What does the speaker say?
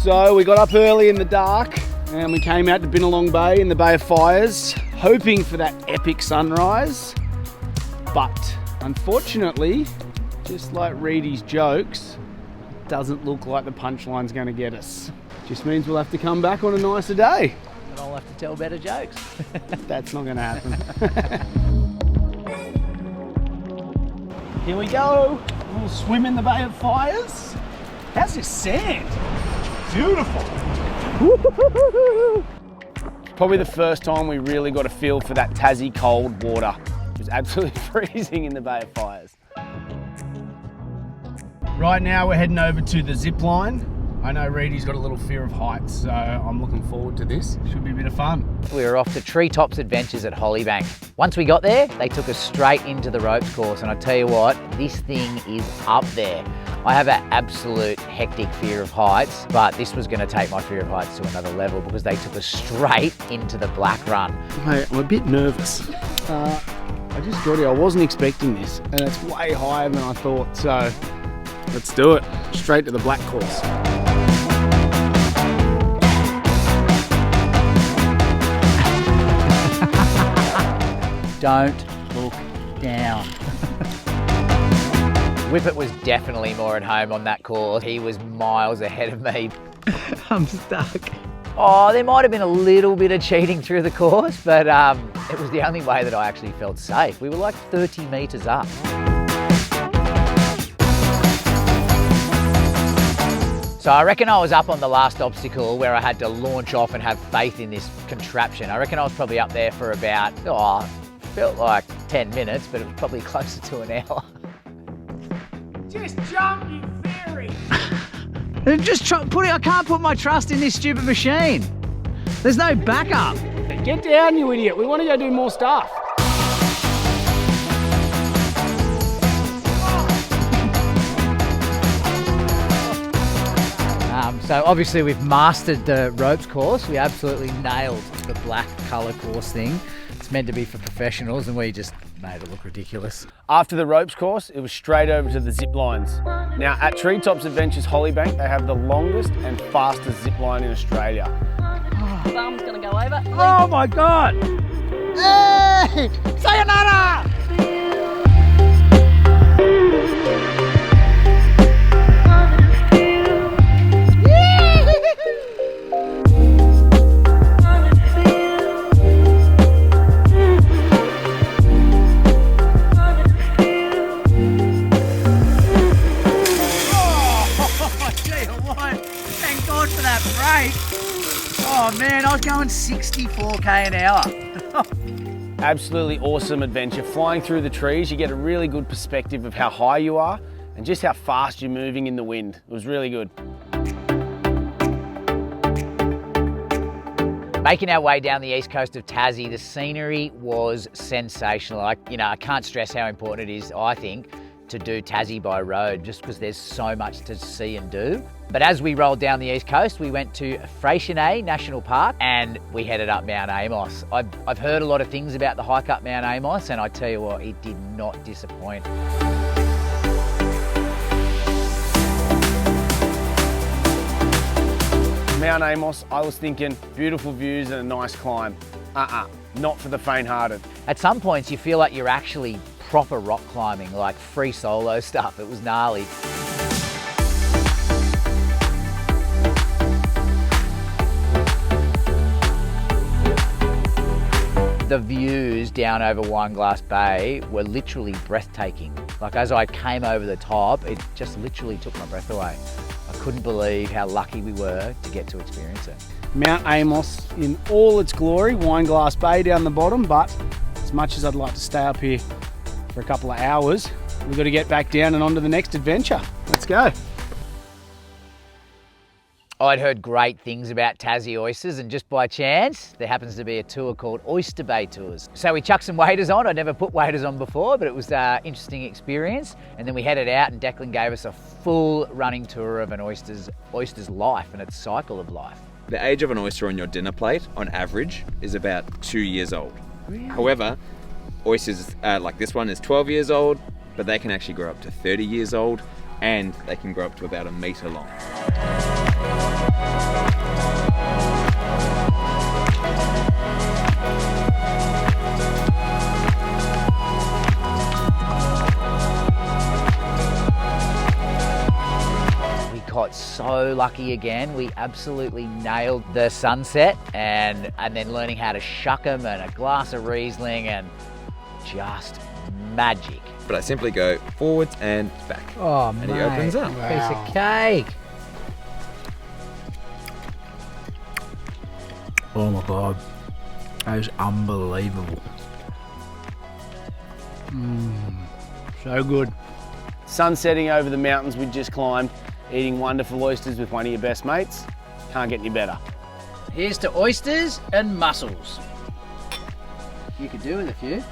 So we got up early in the dark and we came out to Binalong Bay in the Bay of Fires, hoping for that epic sunrise. But unfortunately, just like Reedy's jokes, it doesn't look like the punchline's going to get us. Just means we'll have to come back on a nicer day. And I'll have to tell better jokes. That's not going to happen. Here we go. A little swim in the Bay of Fires. How's this sand? Beautiful. Probably the first time we really got a feel for that Tassie cold water. It was absolutely freezing in the Bay of Fires. Right now we're heading over to the Zipline. I know Reedy's got a little fear of heights, so I'm looking forward to this. Should be a bit of fun. We were off to Treetops Adventures at Hollybank. Once we got there, they took us straight into the ropes course, and I tell you what, this thing is up there. I have an absolute hectic fear of heights, but this was going to take my fear of heights to another level because they took us straight into the black run. Hey, I'm a bit nervous. I just got here, I wasn't expecting this, and it's way higher than I thought, so let's do it. Straight to the black course. Don't look down. Whippet was definitely more at home on that course. He was miles ahead of me. I'm stuck. Oh, there might have been a little bit of cheating through the course, but it was the only way that I actually felt safe. We were like 30 metres up. So I reckon I was up on the last obstacle where I had to launch off and have faith in this contraption. I reckon I was probably up there for about, felt like 10 minutes, but it was probably closer to an hour. Just jump, you fairy! I can't put my trust in this stupid machine. There's no backup. Get down, you idiot. We want to go do more stuff. So obviously we've mastered the ropes course. We absolutely nailed the black colour course thing. It's meant to be for professionals and we just made it look ridiculous. After the ropes course, it was straight over to the zip lines. Now at Treetops Adventures Hollybank, they have the longest and fastest zip line in Australia. Bum's gonna go over. Oh my God! Hey! Sayonara! Oh man, I was going 64k an hour. Absolutely awesome adventure. Flying through the trees, you get a really good perspective of how high you are and just how fast you're moving in the wind. It was really good. Making our way down the east coast of Tassie, the scenery was sensational. I can't stress how important it is, I think, to do Tassie by road, just because there's so much to see and do. But as we rolled down the east coast, we went to Freixenet National Park and we headed up Mount Amos. I've heard a lot of things about the hike up Mount Amos, and I tell you what, it did not disappoint. Mount Amos, I was thinking beautiful views and a nice climb. Not for the faint-hearted. At some points you feel like you're actually proper rock climbing, like free solo stuff. It was gnarly. The views down over Wineglass Bay were literally breathtaking. Like as I came over the top, it just literally took my breath away. I couldn't believe how lucky we were to get to experience it. Mount Amos in all its glory, Wineglass Bay down the bottom, but as much as I'd like to stay up here for a couple of hours, we've got to get back down and on to the next adventure. Let's go. I'd heard great things about Tassie oysters, and just by chance, there happens to be a tour called Oyster Bay Tours. So we chucked some waders on. I'd never put waders on before, but it was an interesting experience. And then we headed out and Declan gave us a full running tour of an oyster's life and its cycle of life. The age of an oyster on your dinner plate, on average, is about 2 years old. Really? However, oysters like this one is 12 years old, but they can actually grow up to 30 years old, and they can grow up to about 1 metre long. so lucky again. We absolutely nailed the sunset and then learning how to shuck them and a glass of Riesling and just magic. But I simply go forwards and back. Oh, and he opens up. Piece of cake. Oh my God. That is unbelievable. So good. Sun setting over the mountains we just climbed, eating wonderful oysters with one of your best mates. Can't get any better. Here's to oysters and mussels. You could do with a few.